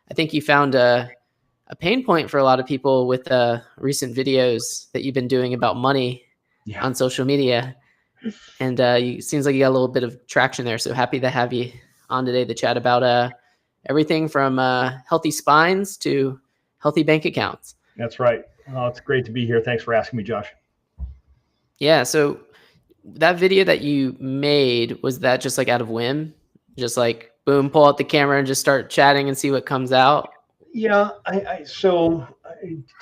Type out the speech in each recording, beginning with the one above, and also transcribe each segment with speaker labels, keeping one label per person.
Speaker 1: I think you found a pain point for a lot of people with recent videos that you've been doing about money on social media. And seems like you got a little bit of traction there. So happy to have you on today to chat about everything from healthy spines to healthy bank accounts.
Speaker 2: That's right. It's great to be here. Thanks for asking me, Josh.
Speaker 1: Yeah. So that video that you made, was that just like out of whim? Just like, boom, pull out the camera and just start chatting and see what comes out?
Speaker 2: Yeah,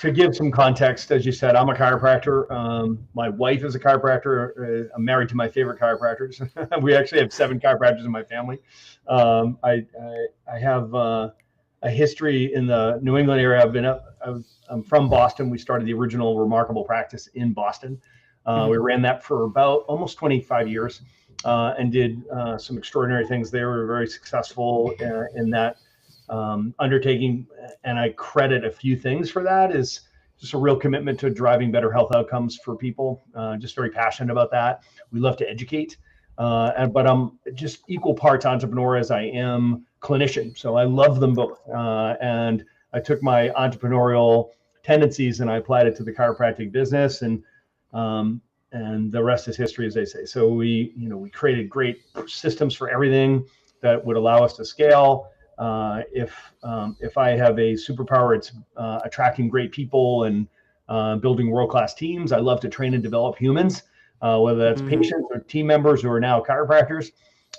Speaker 2: to give some context, as you said, I'm a chiropractor. My wife is a chiropractor. I'm married to my favorite chiropractors. We actually have 7 chiropractors in my family. I have a history in the New England area. I'm from Boston. We started the original Remarkable Practice in Boston. We ran that for about almost 25 years and did some extraordinary things there. We were very successful in that undertaking, and I credit a few things for that. Is just a real commitment to driving better health outcomes for people. Just very passionate about that. We love to educate, but I'm just equal parts entrepreneur as I am clinician. So I love them both, and I took my entrepreneurial tendencies and I applied it to the chiropractic business, and the rest is history, as they say. So we created great systems for everything that would allow us to scale. If I have a superpower, it's attracting great people and building world-class teams. I love to train and develop humans, whether that's patients or team members who are now chiropractors.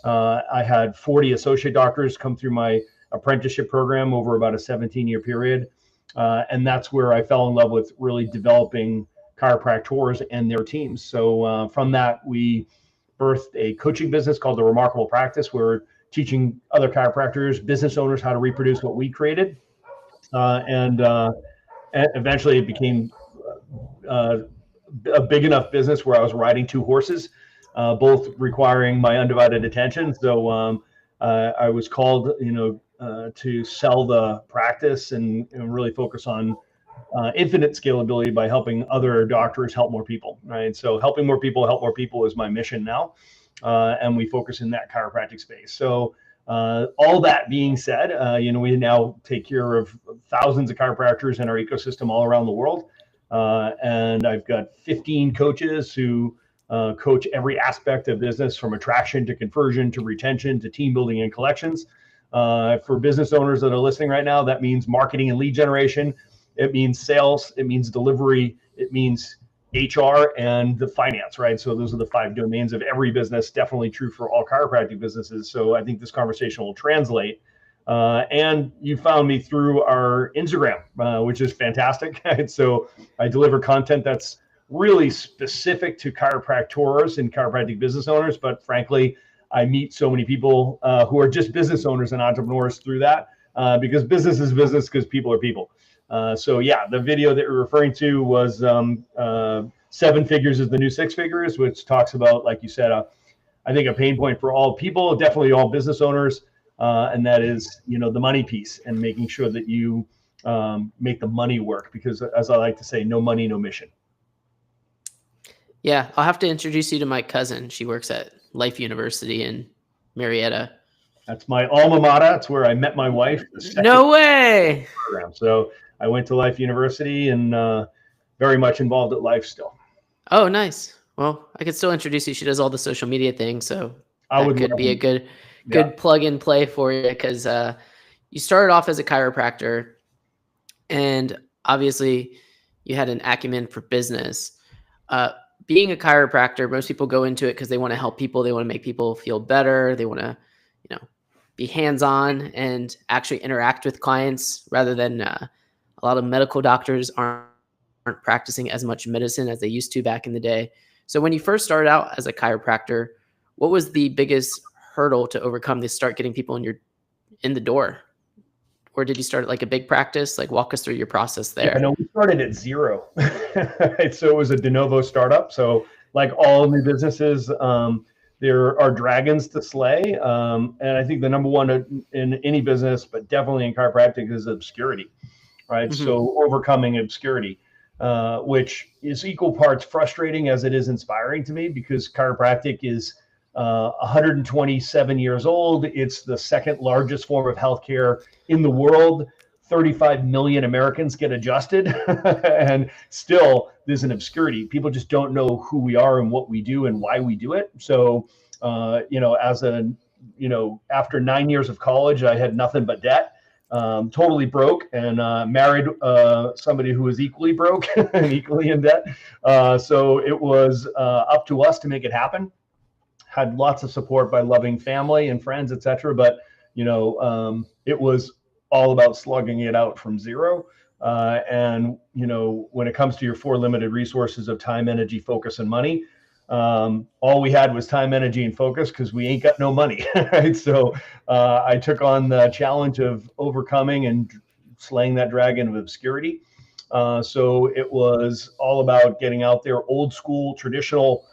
Speaker 2: I had 40 associate doctors come through my apprenticeship program over about a 17-year period. And that's where I fell in love with really developing chiropractors and their teams. So from that, we birthed a coaching business called the Remarkable Practice, where teaching other chiropractors, business owners, how to reproduce what we created. And eventually it became a big enough business where I was riding 2 horses, both requiring my undivided attention. So I was called, to sell the practice and really focus on infinite scalability by helping other doctors help more people, right? So helping more people help more people is my mission now. And we focus in that chiropractic space. So all that being said, we now take care of thousands of chiropractors in our ecosystem all around the world. And I've got 15 coaches who coach every aspect of business, from attraction to conversion to retention to team building and collections. For business owners that are listening right now, that means marketing and lead generation. It means sales. It means delivery. It means HR and the finance, right? So those are the 5 domains of every business, definitely true for all chiropractic businesses. So I think this conversation will translate. And you found me through our Instagram, which is fantastic. So I deliver content that's really specific to chiropractors and chiropractic business owners. But frankly, I meet so many people who are just business owners and entrepreneurs through that, because business is business, because people are people. So yeah, the video that you're referring to was 7 figures is the new 6 figures, which talks about, like you said, I think a pain point for all people, definitely all business owners, and that is, the money piece and making sure that you make the money work, because as I like to say, no money, no mission.
Speaker 1: Yeah, I'll have to introduce you to my cousin. She works at Life University in Marietta.
Speaker 2: That's my alma mater. It's where I met my wife.
Speaker 1: No way.
Speaker 2: Program. So I went to Life University and very much involved at Life still.
Speaker 1: Oh, nice. Well, I could still introduce you. She does all the social media things, so that could be a good plug and play for you, because you started off as a chiropractor, and obviously you had an acumen for business. Being a chiropractor, most people go into it because they want to help people. They want to make people feel better. They want to, be hands-on and actually interact with clients, rather than a lot of medical doctors aren't practicing as much medicine as they used to back in the day. So when you first started out as a chiropractor, what was the biggest hurdle to overcome to start getting people in the door? Or did you start at like a big practice? Like, walk us through your process there.
Speaker 2: Yeah, no, we started at 0. So it was a de novo startup. So like all new businesses, there are dragons to slay. And I think the number one in any business, but definitely in chiropractic, is obscurity, right? Mm-hmm. So overcoming obscurity, which is equal parts frustrating as it is inspiring to me, because chiropractic is 127 years old. It's the 2nd largest form of healthcare in the world. 35 million Americans get adjusted and still there's an obscurity. People just don't know who we are and what we do and why we do it. So, after 9 years of college, I had nothing but debt, totally broke, and married somebody who was equally broke and equally in debt. So it was up to us to make it happen. Had lots of support by loving family and friends, etc. But it was all about slugging it out from zero. And when it comes to your 4 limited resources of time, energy, focus, and money, all we had was time, energy, and focus because we ain't got no money. Right? So I took on the challenge of overcoming and slaying that dragon of obscurity. So it was all about getting out there, old school, traditional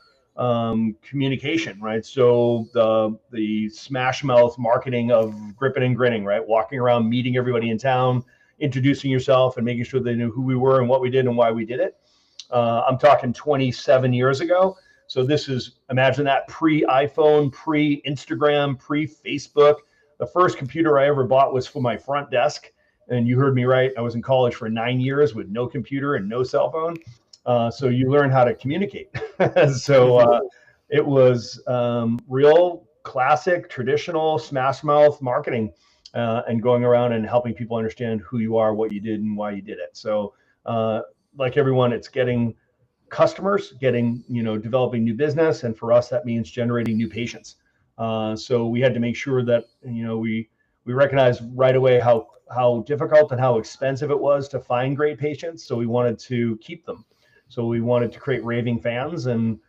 Speaker 2: communication, right? So the smash mouth marketing of gripping and grinning, right? Walking around, meeting everybody in town, introducing yourself and making sure they knew who we were and what we did and why we did it. I'm talking 27 years ago. So this is, imagine that, pre-iPhone, pre-Instagram, pre-Facebook. The first computer I ever bought was for my front desk. And you heard me right. I was in college for 9 years with no computer and no cell phone. So you learn how to communicate. So it was real classic, traditional smash mouth marketing and going around and helping people understand who you are, what you did, and why you did it. So like everyone, it's getting customers, developing new business. And for us, that means generating new patients. So we had to make sure that, we recognized right away how difficult and how expensive it was to find great patients. So we wanted to keep them. So we wanted to create raving fans and,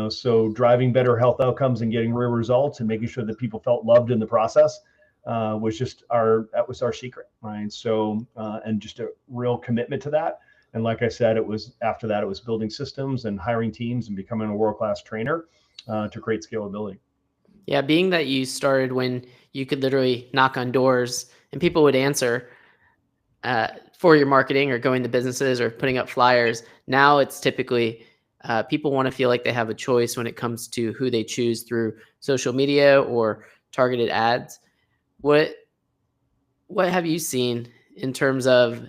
Speaker 2: so driving better health outcomes and getting real results and making sure that people felt loved in the process was our secret, right? So, and just a real commitment to that. And like I said, after that, it was building systems and hiring teams and becoming a world-class trainer to create scalability.
Speaker 1: Yeah, being that you started when you could literally knock on doors and people would answer for your marketing or going to businesses or putting up flyers. Now it's typically people want to feel like they have a choice when it comes to who they choose through social media or targeted ads. What have you seen in terms of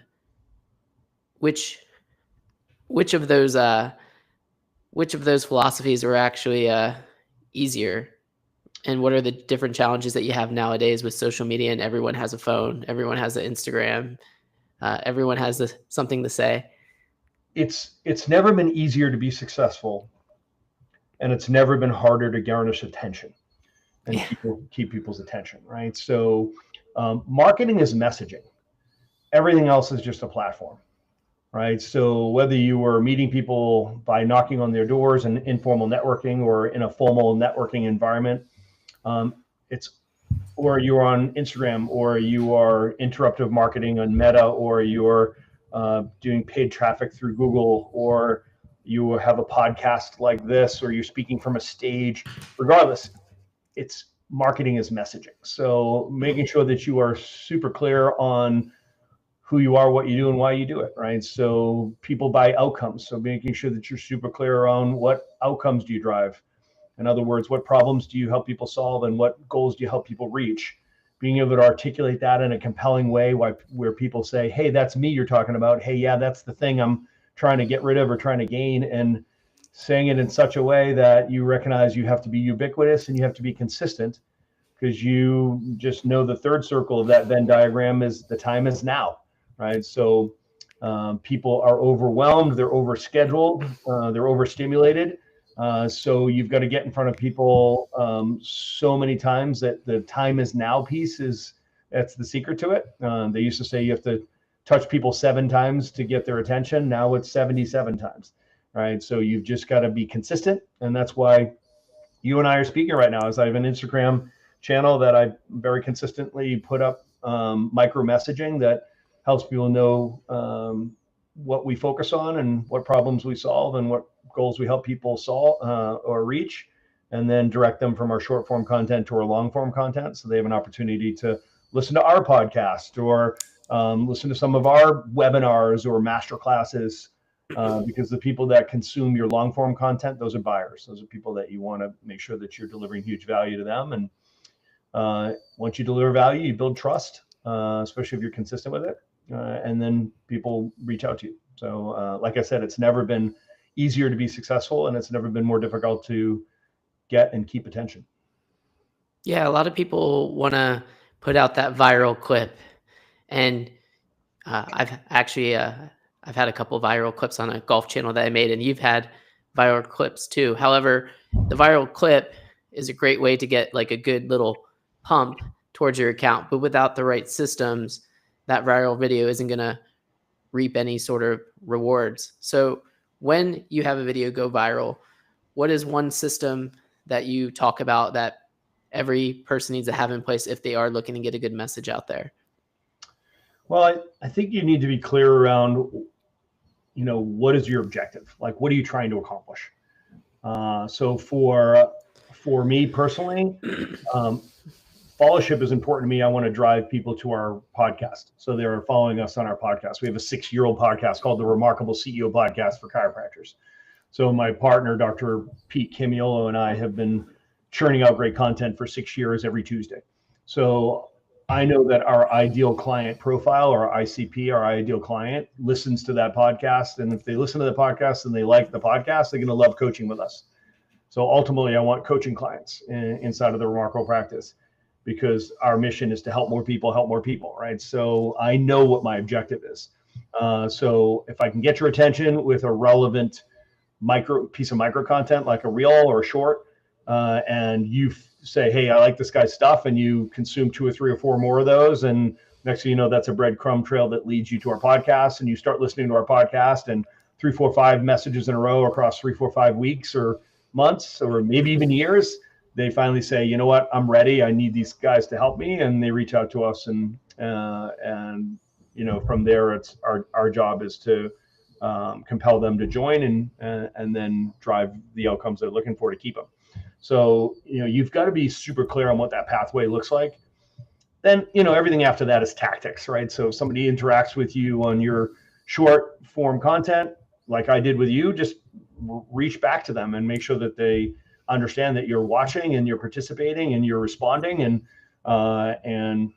Speaker 1: which of those philosophies are actually easier? And what are the different challenges that you have nowadays with social media and everyone has a phone, everyone has an Instagram, everyone has something to say?
Speaker 2: It's never been easier to be successful, and it's never been harder to garnish attention and keep people's attention, right? So marketing is messaging. Everything else is just a platform, right? So whether you were meeting people by knocking on their doors and informal networking or in a formal networking environment, or you're on Instagram, or you are interruptive marketing on Meta, or you're doing paid traffic through Google, or you have a podcast like this, or you're speaking from a stage, regardless, it's marketing is messaging. So making sure that you are super clear on who you are, what you do, and why you do it, right? So people buy outcomes. So making sure that you're super clear on what outcomes do you drive. In other words, what problems do you help people solve and what goals do you help people reach? Being able to articulate that in a compelling way where people say, hey, that's me you're talking about. Hey, yeah, that's the thing I'm trying to get rid of or trying to gain. And saying it in such a way that you recognize you have to be ubiquitous and you have to be consistent, because you just know the third circle of that Venn diagram is the time is now, right? So people are overwhelmed, they're overscheduled, they're overstimulated. So you've got to get in front of people so many times that the time is now piece that's the secret to it. They used to say you have to touch people 7 times to get their attention. Now it's 77 times, right? So you've just got to be consistent. And that's why you and I are speaking right now, as I have an Instagram channel that I very consistently put up micro messaging that helps people know what we focus on and what problems we solve and what goals we help people solve or reach, and then direct them from our short form content to our long form content. So they have an opportunity to listen to our podcast or listen to some of our webinars or master classes, because the people that consume your long form content, those are buyers. Those are people that you want to make sure that you're delivering huge value to them. And once you deliver value, you build trust, especially if you're consistent with it. and then people reach out to you. So like I said, it's never been easier to be successful, and it's never been more difficult to get and keep attention.
Speaker 1: Yeah, a lot of people want to put out that viral clip, and I've actually I've had a couple viral clips on a golf channel that I made, and you've had viral clips too. However, the viral clip is a great way to get like a good little pump towards your account, but without the right systems, that viral video isn't going to reap any sort of rewards. So when you have a video go viral, what is one system that you talk about that every person needs to have in place if they are looking to get a good message out there?
Speaker 2: Well, I think you need to be clear around, what is your objective? Like, what are you trying to accomplish? So for me personally, followership is important to me. I want to drive people to our podcast, so they're following us on our podcast. We have a 6-year-old podcast called the Remarkable CEO Podcast for Chiropractors. So my partner, Dr. Pete Camiolo, and I have been churning out great content for 6 years every Tuesday. So I know that our ideal client profile, or ICP, our ideal client, listens to that podcast. And if they listen to the podcast and they like the podcast, they're going to love coaching with us. So ultimately, I want coaching clients inside of the Remarkable Practice, because our mission is to help more people, right? So I know what my objective is. So if I can get your attention with a relevant piece of micro content, like a reel or a short, and you say, hey, I like this guy's stuff, and you consume 2 or 3 or 4 more of those, and next thing you know, that's a breadcrumb trail that leads you to our podcast, and you start listening to our podcast, and 3, 4, 5 messages in a row across 3, 4, 5 weeks or months, or maybe even years, they finally say, you know what, I'm ready. I need these guys to help me, and they reach out to us, and from there, it's our job is to compel them to join, and then drive the outcomes they're looking for to keep them. So, you've got to be super clear on what that pathway looks like. Then, everything after that is tactics, right? So if somebody interacts with you on your short form content, like I did with you, just reach back to them and make sure that they understand that you're watching and you're participating and you're responding. And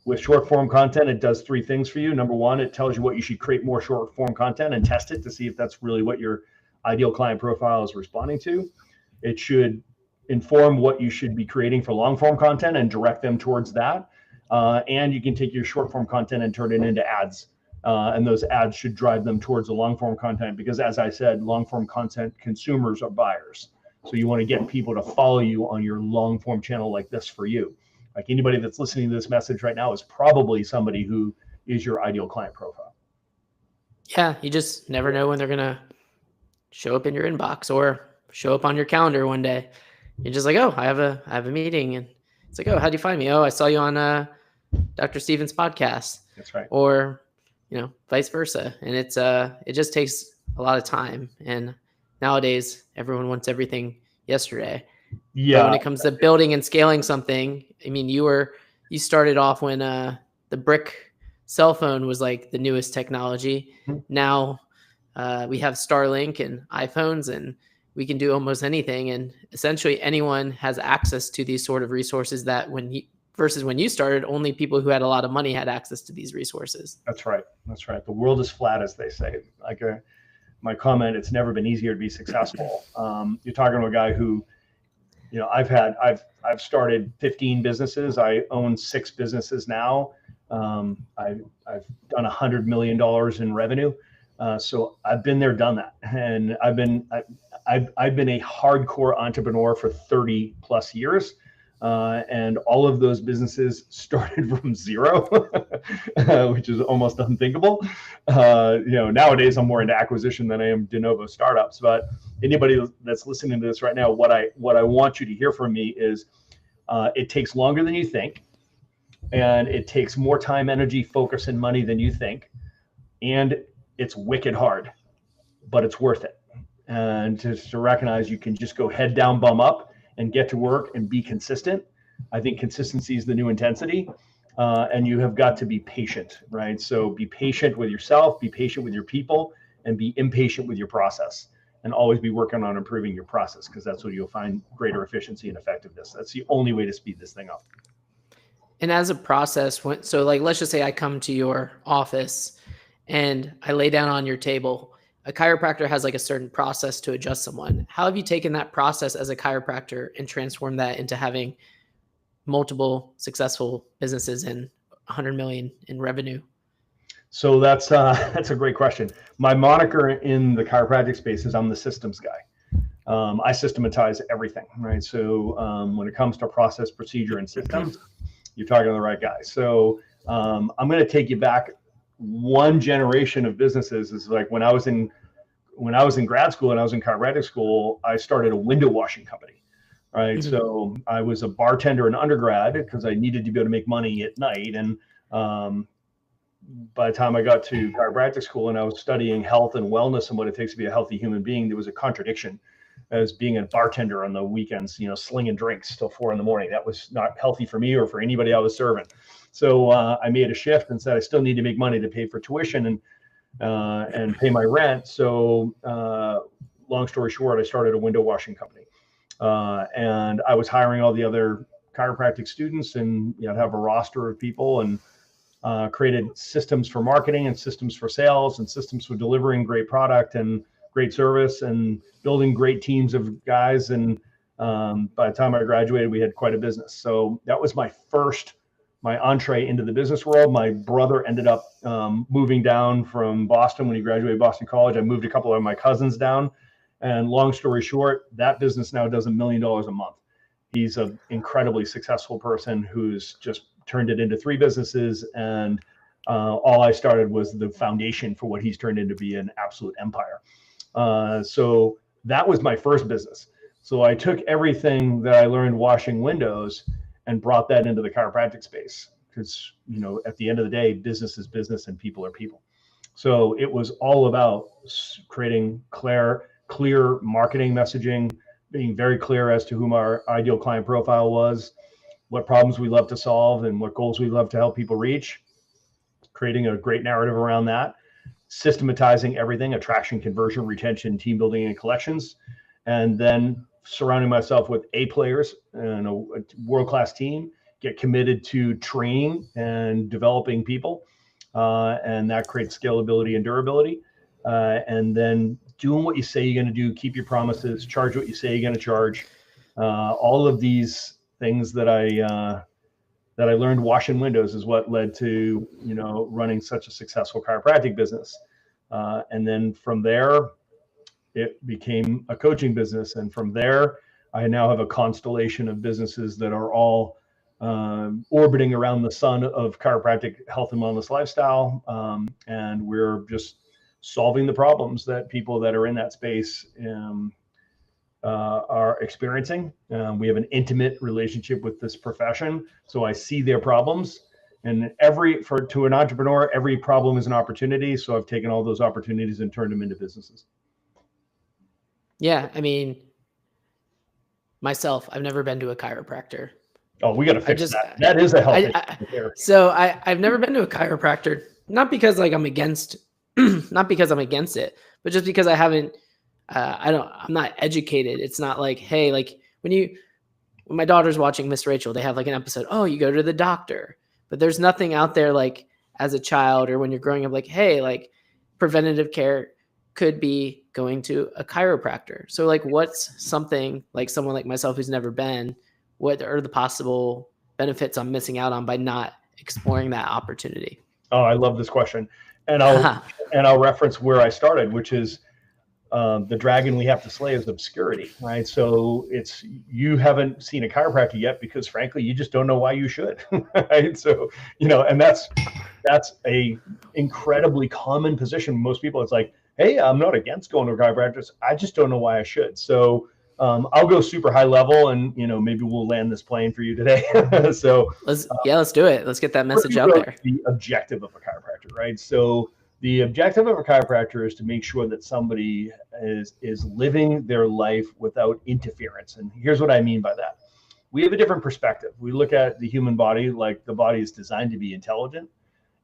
Speaker 2: with short form content, it does 3 things for you. Number one, it tells you what you should create more short form content and test it to see if that's really what your ideal client profile is responding to. It should inform what you should be creating for long form content and direct them towards that. And you can take your short form content and turn it into ads. And those ads should drive them towards the long form content, because as I said, long form content consumers are buyers. So you want to get people to follow you on your long form channel like this for you. Like anybody that's listening to this message right now is probably somebody who is your ideal client profile.
Speaker 1: Yeah, you just never know when they're going to show up in your inbox or show up on your calendar one day. You're just like, oh, I have a meeting, and it's like, oh, how'd you find me? Oh, I saw you on Dr. Stevens' podcast.
Speaker 2: That's right.
Speaker 1: Or vice versa. And it just takes a lot of time. And nowadays, everyone wants everything yesterday. Yeah. But when it comes to building and scaling something, I mean, you started off when the brick cell phone was like the newest technology. Mm-hmm. Now we have Starlink and iPhones, and we can do almost anything. And essentially anyone has access to these sort of resources that versus when you started, only people who had a lot of money had access to these resources.
Speaker 2: That's right. The world is flat, as they say. Like my comment, it's never been easier to be successful. You're talking to a guy who, I've started 15 businesses. I own 6 businesses now. I've done $100 million in revenue. So I've been there, done that. And I've been a hardcore entrepreneur for 30 plus years. And all of those businesses started from zero, which is almost unthinkable. Nowadays I'm more into acquisition than I am de novo startups. But anybody that's listening to this right now, what I want you to hear from me is it takes longer than you think, and it takes more time, energy, focus, and money than you think, and it's wicked hard, but it's worth it. And to recognize you can just go head down, bum up, and get to work and be consistent. I think consistency is the new intensity, and you have got to be patient, right? So be patient with yourself, be patient with your people, and be impatient with your process, and always be working on improving your process, because that's where you'll find greater efficiency and effectiveness. That's the only way to speed this thing up.
Speaker 1: And as a process, so like, let's just say I come to your office and I lay down on your table. A chiropractor has like a certain process to adjust someone. How have you taken that process as a chiropractor and transformed that into having multiple successful businesses and 100 million in revenue?
Speaker 2: So that's a great question. My moniker in the chiropractic space is I'm the systems guy. I systematize everything, right? So when it comes to process, procedure, and systems, you're talking to the right guy. So I'm going to take you back one generation of businesses. Is like when I was in grad school and I was in chiropractic school, I started a window washing company, right? Mm-hmm. So I was a bartender in undergrad because I needed to be able to make money at night. And by the time I got to chiropractic school and I was studying health and wellness and what it takes to be a healthy human being, there was a contradiction as being a bartender on the weekends, slinging drinks till 4 a.m. That was not healthy for me or for anybody I was serving. So I made a shift and said, I still need to make money to pay for tuition and pay my rent. So long story short, I started a window washing company. And I was hiring all the other chiropractic students and have a roster of people and created systems for marketing and systems for sales and systems for delivering great product and great service and building great teams of guys. And by the time I graduated, we had quite a business. So that was my entree into the business world. My brother ended up moving down from Boston when he graduated Boston College. I moved a couple of my cousins down. And long story short, that business now does $1 million a month. He's an incredibly successful person who's just turned it into 3 businesses. And all I started was the foundation for what he's turned into be an absolute empire. So that was my first business. So I took everything that I learned washing windows and brought that into the chiropractic space because, at the end of the day, business is business and people are people. So it was all about creating clear marketing messaging, being very clear as to whom our ideal client profile was, what problems we love to solve and what goals we love to help people reach, creating a great narrative around that, systematizing everything, attraction, conversion, retention, team building, and collections, and then surrounding myself with A players and a world-class team, get committed to training and developing people, and that creates scalability and durability, and then doing what you say you're going to do, keep your promises, charge what you say you're going to charge. All of these things that I learned washing windows is what led to running such a successful chiropractic business, and then from there it became a coaching business, and from there I now have a constellation of businesses that are all orbiting around the sun of chiropractic health and wellness lifestyle, and we're just solving the problems that people that are in that space are experiencing. We have an intimate relationship with this profession, so I see their problems, and to an entrepreneur, every problem is an opportunity. So I've taken all those opportunities and turned them into businesses.
Speaker 1: Yeah, I mean, myself, I've never been to a chiropractor.
Speaker 2: Oh, we got to fix that. That is a health issue.
Speaker 1: So I've never been to a chiropractor, not because I'm against it, but just because I haven't. I'm not educated. It's not like, hey, like when my daughter's watching Miss Rachel, they have like an episode, oh, you go to the doctor, but there's nothing out there like as a child or when you're growing up, like, hey, like preventative care could be going to a chiropractor. So like, what's something like someone like myself who's never been, what are the possible benefits I'm missing out on by not exploring that opportunity?
Speaker 2: Oh, I love this question. And I'll reference where I started, which is, the dragon we have to slay is obscurity, right? So you haven't seen a chiropractor yet because frankly, you just don't know why you should, right? So, and that's a incredibly common position. Most people, it's like, hey, I'm not against going to a chiropractor. I just don't know why I should. So I'll go super high level and, maybe we'll land this plane for you today. So
Speaker 1: let's do it. Let's get that message out there.
Speaker 2: The objective of a chiropractor, right? So the objective of a chiropractor is to make sure that somebody is living their life without interference. And here's what I mean by that. We have a different perspective. We look at the human body like the body is designed to be intelligent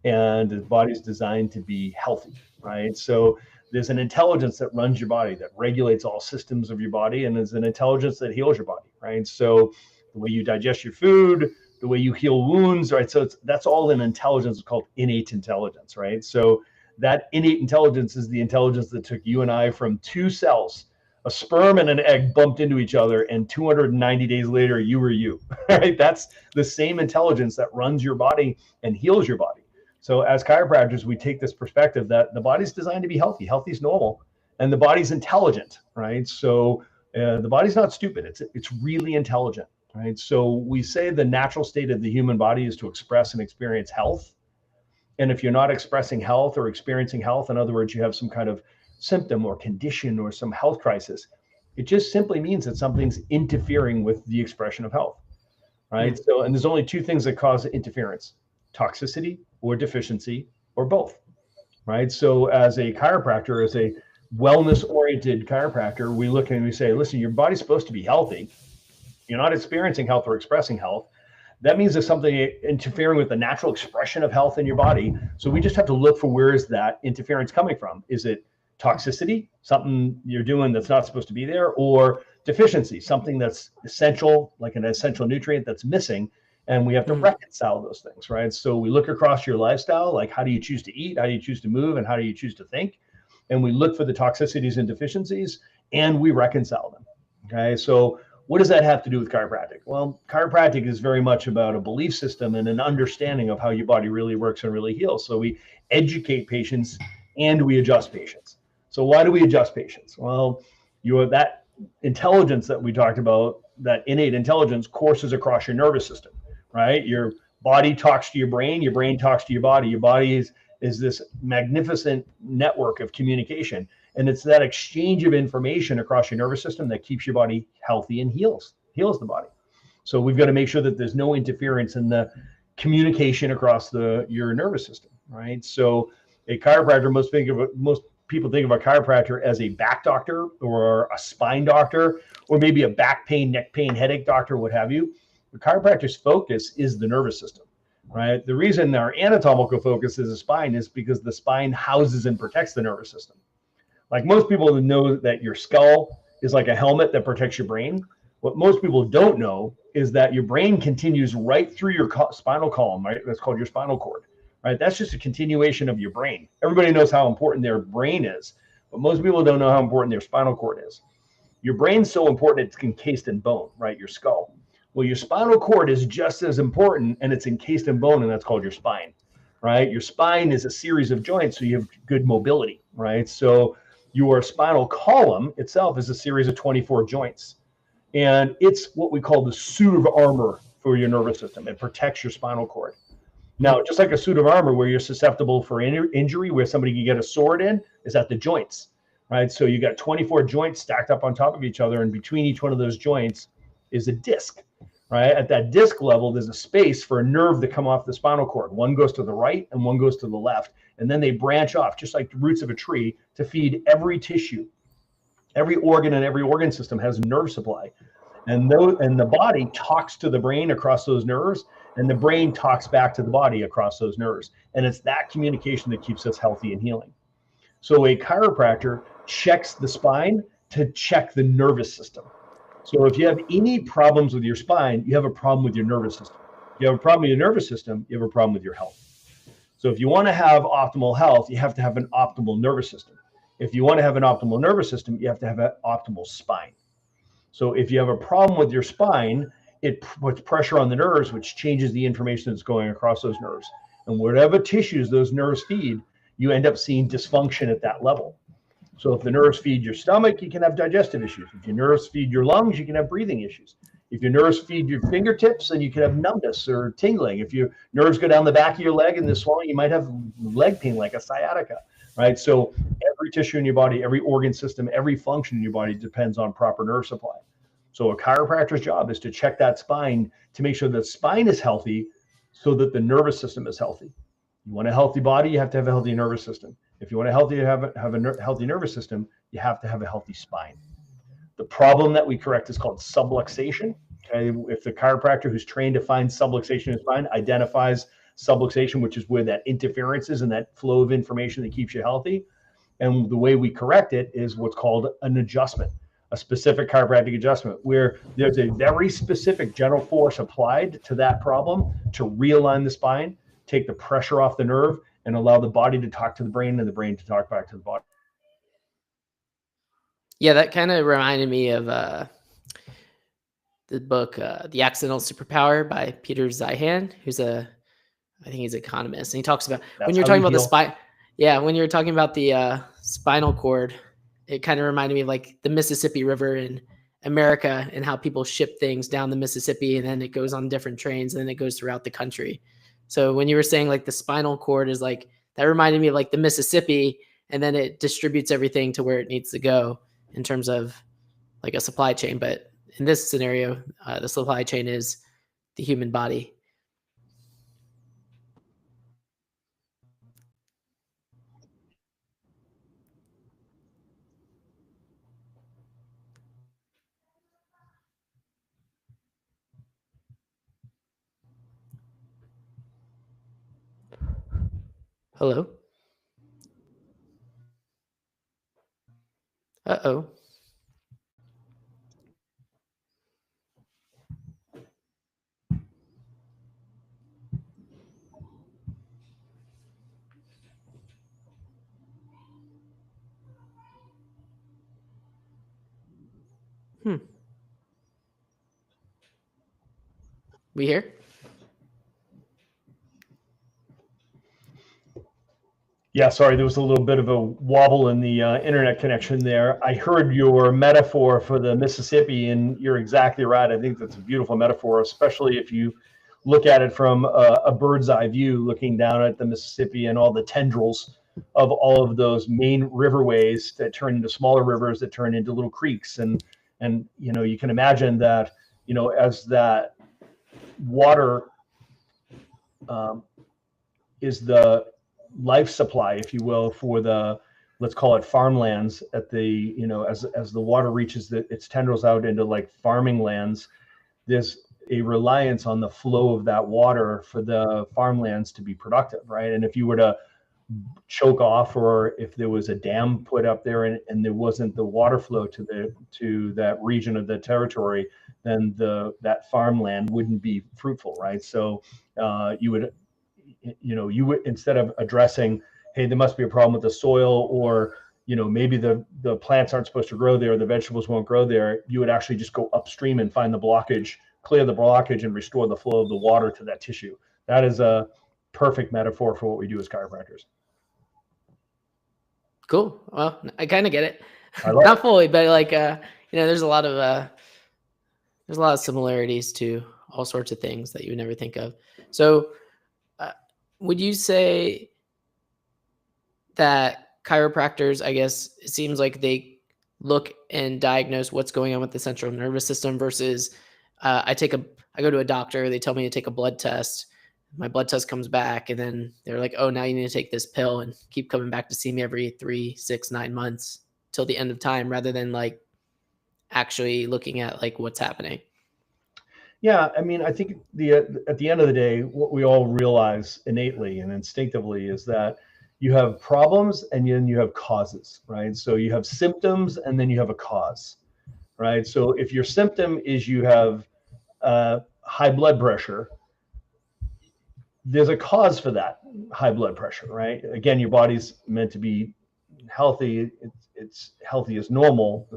Speaker 2: and the body is designed to be healthy, right? So there's an intelligence that runs your body, that regulates all systems of your body, and there's an intelligence that heals your body, right? So the way you digest your food, the way you heal wounds, right? So that's all in intelligence. It's called innate intelligence, right? So that innate intelligence is the intelligence that took you and I from two cells, a sperm and an egg bumped into each other, and 290 days later, you were you, right? That's the same intelligence that runs your body and heals your body. So as chiropractors, we take this perspective that the body's designed to be healthy. Healthy is normal, and the body's intelligent, right? So the body's not stupid. It's really intelligent, right? So we say the natural state of the human body is to express and experience health. And if you're not expressing health or experiencing health, in other words, you have some kind of symptom or condition or some health crisis, it just simply means that something's interfering with the expression of health, right? So, and there's only two things that cause interference: toxicity or deficiency, or both, right? So as a chiropractor, as a wellness-oriented chiropractor, we look and we say, listen, your body's supposed to be healthy. You're not experiencing health or expressing health. That means there's something interfering with the natural expression of health in your body. So we just have to look for where is that interference coming from. Is it toxicity, something you're doing that's not supposed to be there, or deficiency, something that's essential, like an essential nutrient that's missing, and we have to reconcile those things, right? So we look across your lifestyle, like how do you choose to eat, how do you choose to move, and how do you choose to think? And we look for the toxicities and deficiencies, and we reconcile them, okay? So what does that have to do with chiropractic? Well, chiropractic is very much about a belief system and an understanding of how your body really works and really heals. So we educate patients and we adjust patients. So why do we adjust patients? Well, that intelligence that we talked about, that innate intelligence, courses across your nervous system, right? Your body talks to your brain talks to your body. Your body is this magnificent network of communication. And it's that exchange of information across your nervous system that keeps your body healthy and heals the body. So we've got to make sure that there's no interference in the communication across your nervous system, right? So a chiropractor, most people think of a chiropractor as a back doctor or a spine doctor, or maybe a back pain, neck pain, headache doctor, what have you. The chiropractor's focus is the nervous system, right? The reason our anatomical focus is the spine is because the spine houses and protects the nervous system. Like most people know that your skull is like a helmet that protects your brain. What most people don't know is that your brain continues right through your spinal column, right? That's called your spinal cord, right? That's just a continuation of your brain. Everybody knows how important their brain is, but most people don't know how important their spinal cord is. Your brain's so important it's encased in bone, right? Your skull. Well, your spinal cord is just as important, and it's encased in bone, and that's called your spine, right? Your spine is a series of joints, so you have good mobility, right? So your spinal column itself is a series of 24 joints, and it's what we call the suit of armor for your nervous system. It protects your spinal cord. Now, just like a suit of armor where you're susceptible for injury, where somebody can get a sword in, is at the joints, right? So you got 24 joints stacked up on top of each other, and between each one of those joints is a disc, right? At that disc level, there's a space for a nerve to come off the spinal cord. One goes to the right and one goes to the left. And then they branch off, just like the roots of a tree, to feed every tissue. Every organ and every organ system has a nerve supply. And the body talks to the brain across those nerves, and the brain talks back to the body across those nerves. And it's that communication that keeps us healthy and healing. So a chiropractor checks the spine to check the nervous system. So if you have any problems with your spine, you have a problem with your nervous system. If you have a problem with your nervous system, you have a problem with your health. So if you want to have optimal health, you have to have an optimal nervous system. If you want to have an optimal nervous system, you have to have an optimal spine. So if you have a problem with your spine, it puts pressure on the nerves, which changes the information that's going across those nerves. And whatever tissues those nerves feed, you end up seeing dysfunction at that level. So if the nerves feed your stomach, you can have digestive issues. If your nerves feed your lungs, you can have breathing issues. If your nerves feed your fingertips, then you can have numbness or tingling. If your nerves go down the back of your leg and they're swelling, you might have leg pain like a sciatica, right? So every tissue in your body, every organ system, every function in your body depends on proper nerve supply. So a chiropractor's job is to check that spine to make sure the spine is healthy so that the nervous system is healthy. You want a healthy body, you have to have a healthy nervous system. If you want to have a healthy nervous system, you have to have a healthy spine. The problem that we correct is called subluxation. Okay, if the chiropractor who's trained to find subluxation in the spine identifies subluxation, which is where that interference is and that flow of information that keeps you healthy, and the way we correct it is what's called an adjustment. a specific chiropractic adjustment where there's a very specific general force applied to that problem to realign the spine, take the pressure off the nerve, and allow the body to talk to the brain and the brain to talk back to the body.
Speaker 1: Yeah, that kind of reminded me of the book The Accidental Superpower by Peter Zeihan, who's I think he's an economist, and he talks about when you're talking about the spine. Yeah, when you're talking about the spinal cord, it kind of reminded me of like the Mississippi River in America and how people ship things down the Mississippi and then it goes on different trains and then it goes throughout the country. So when you were saying like the spinal cord is like, that reminded me of like the Mississippi, and then it distributes everything to where it needs to go in terms of like a supply chain. But in this scenario, the supply chain is the human body. Hello? Uh-oh. We here?
Speaker 2: Yeah, sorry, there was a little bit of a wobble in the internet connection there. I heard your metaphor for the Mississippi, and you're exactly right. I think that's a beautiful metaphor, especially if you look at it from a bird's eye view, looking down at the Mississippi and all the tendrils of all of those main riverways that turn into smaller rivers that turn into little creeks. And you know, you can imagine that, you know, as that water is the life supply, if you will, for the, let's call it farmlands at the, you know, as the water reaches its tendrils out into like farming lands, there's a reliance on the flow of that water for the farmlands to be productive, right? And if you were to choke off, or if there was a dam put up there and there wasn't the water flow to that region of the territory, then that farmland wouldn't be fruitful, right? So you would, instead of addressing, hey, there must be a problem with the soil, or, you know, maybe the plants aren't supposed to grow there, the vegetables won't grow there, you would actually just go upstream and find the blockage, clear the blockage, and restore the flow of the water to that tissue. That is a perfect metaphor for what we do as chiropractors.
Speaker 1: Cool. Well, I kind of get it. Not fully, but like, there's a lot of similarities to all sorts of things that you would never think of. So would you say that chiropractors, I guess, it seems like they look and diagnose what's going on with the central nervous system versus I go to a doctor, they tell me to take a blood test. My blood test comes back and then they're like, oh, now you need to take this pill and keep coming back to see me every 3, 6, 9 months till the end of time, rather than like actually looking at like what's happening.
Speaker 2: Yeah, I mean, I think at the end of the day, what we all realize innately and instinctively is that you have problems and then you have causes, right? So you have symptoms and then you have a cause, right? So if your symptom is you have high blood pressure, there's a cause for that high blood pressure, right? Again, your body's meant to be healthy. It's healthy as normal.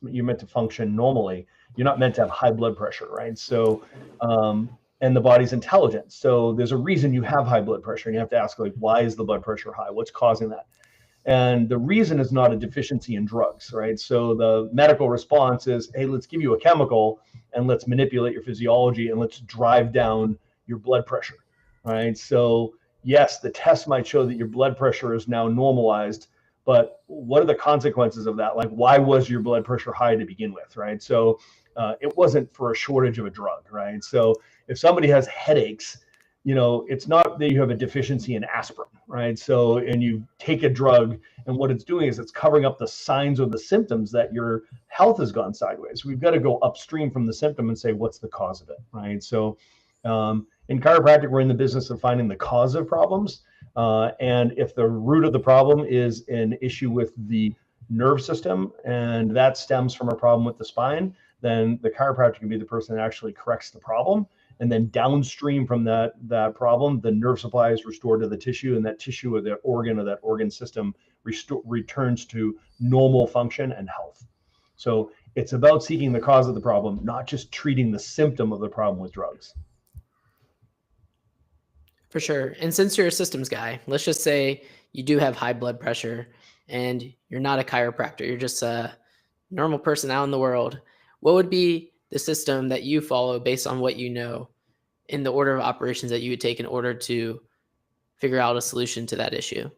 Speaker 2: You're meant to function normally. You're not meant to have high blood pressure, right? So, and the body's intelligent. So there's a reason you have high blood pressure, and you have to ask, like, why is the blood pressure high? What's causing that? And the reason is not a deficiency in drugs, right? So the medical response is, hey, let's give you a chemical and let's manipulate your physiology and let's drive down your blood pressure, right? So yes, the test might show that your blood pressure is now normalized, but what are the consequences of that? Like, why was your blood pressure high to begin with, right? So it wasn't for a shortage of a drug, right? So if somebody has headaches, you know, it's not that you have a deficiency in aspirin, right? So, and you take a drug, and what it's doing is it's covering up the signs or the symptoms that your health has gone sideways. We've got to go upstream from the symptom and say, what's the cause of it, right? So in chiropractic, we're in the business of finding the cause of problems. And if the root of the problem is an issue with the nerve system, and that stems from a problem with the spine, then the chiropractor can be the person that actually corrects the problem. And then downstream from that problem, the nerve supply is restored to the tissue, and that tissue or that organ system returns to normal function and health. So it's about seeking the cause of the problem, not just treating the symptom of the problem with drugs.
Speaker 1: For sure. And since you're a systems guy, let's just say you do have high blood pressure and you're not a chiropractor, you're just a normal person out in the world. What would be the system that you follow based on what you know in the order of operations that you would take in order to figure out a solution to that issue?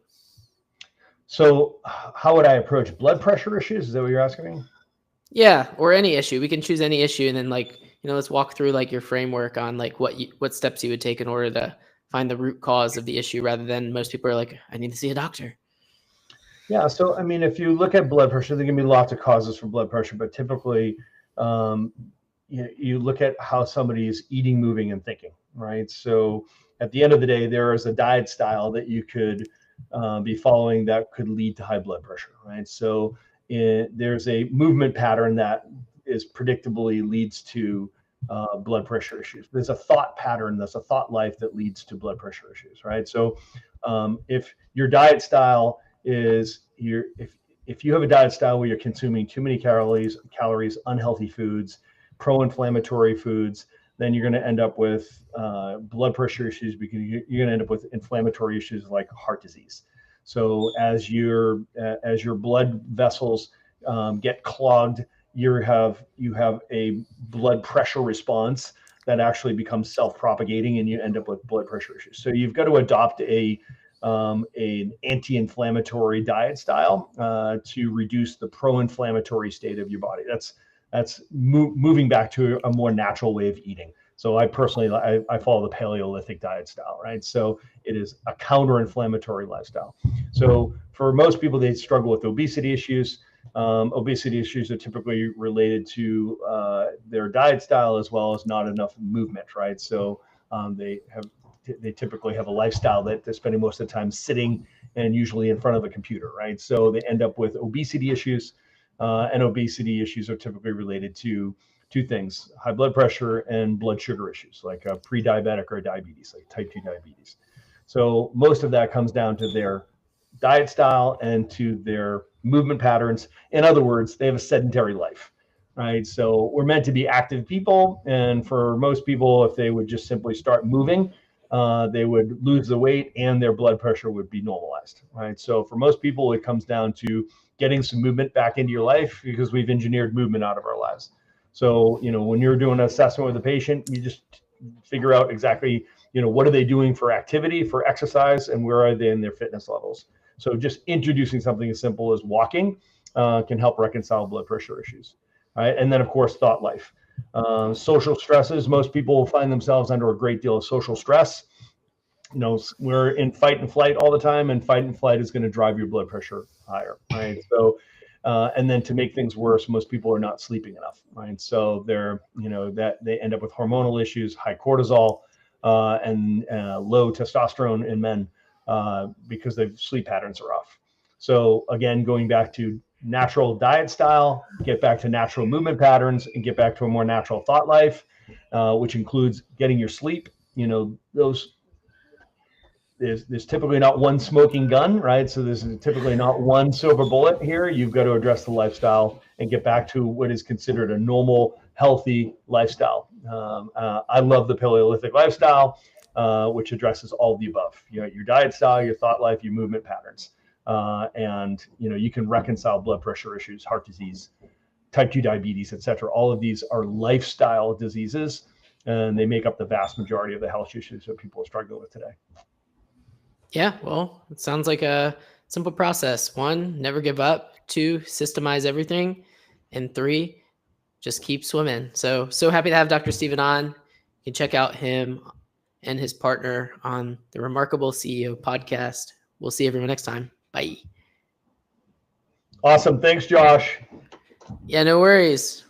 Speaker 2: So how would I approach blood pressure issues? Is that what you're asking me?
Speaker 1: Yeah, or any issue. We can choose any issue, and then let's walk through your framework on what steps you would take in order to find the root cause of the issue, rather than most people are like, I need to see a doctor.
Speaker 2: Yeah. So, I mean, if you look at blood pressure, there can be lots of causes for blood pressure, but typically you look at how somebody is eating, moving, and thinking, right? So at the end of the day, there is a diet style that you could be following that could lead to high blood pressure, right? So there's a movement pattern that is predictably leads to blood pressure issues. There's a thought pattern, there's a thought life that leads to blood pressure issues, right? So if your diet style is if you have a diet style where you're consuming too many calories, unhealthy foods, pro-inflammatory foods, then you're going to end up with blood pressure issues, because you're going to end up with inflammatory issues like heart disease. So as your blood vessels get clogged, you have a blood pressure response that actually becomes self-propagating, and you end up with blood pressure issues. So you've got to adopt an anti-inflammatory diet style to reduce the pro-inflammatory state of your body. That's moving back to a more natural way of eating. So I personally, I follow the Paleolithic diet style, right? So it is a counter-inflammatory lifestyle. So for most people, they struggle with obesity issues. Obesity issues are typically related to their diet style, as well as not enough movement, right? So they typically have a lifestyle that they're spending most of the time sitting and usually in front of a computer, right? So they end up with obesity issues, and obesity issues are typically related to two things: high blood pressure and blood sugar issues, like pre-diabetic or diabetes, like type 2 diabetes. So most of that comes down to their diet style and to their movement patterns. In other words, they have a sedentary life, right? So we're meant to be active people, and for most people, if they would just simply start moving, they would lose the weight and their blood pressure would be normalized, right? So for most people, it comes down to getting some movement back into your life, because we've engineered movement out of our lives. So, when you're doing an assessment with a patient, you just figure out exactly, what are they doing for activity, for exercise, and where are they in their fitness levels. So just introducing something as simple as walking can help reconcile blood pressure issues, right? And then, of course, thought life. Social stresses, most people will find themselves under a great deal of social stress. We're in fight and flight all the time, and fight and flight is going to drive your blood pressure higher, right? So, and then to make things worse, most people are not sleeping enough, right? So they're, that they end up with hormonal issues, high cortisol, and low testosterone in men because their sleep patterns are off. So again, going back to natural diet style, get back to natural movement patterns, and get back to a more natural thought life, which includes getting your sleep. There's typically not one smoking gun, right? So there's typically not one silver bullet here. You've got to address the lifestyle and get back to what is considered a normal, healthy lifestyle. I love the Paleolithic lifestyle, which addresses all of the above. Your diet style, your thought life, your movement patterns. And you can reconcile blood pressure issues, heart disease, type 2 diabetes, etc. All of these are lifestyle diseases, and they make up the vast majority of the health issues that people are struggling with today.
Speaker 1: Yeah, well, it sounds like a simple process. 1, never give up. 2, systemize everything. And 3, just keep swimming. So happy to have Dr. Stephen on. You can check out him and his partner on the Remarkable CEO podcast. We'll see everyone next time. Bye.
Speaker 2: Awesome. Thanks, Josh.
Speaker 1: Yeah, no worries.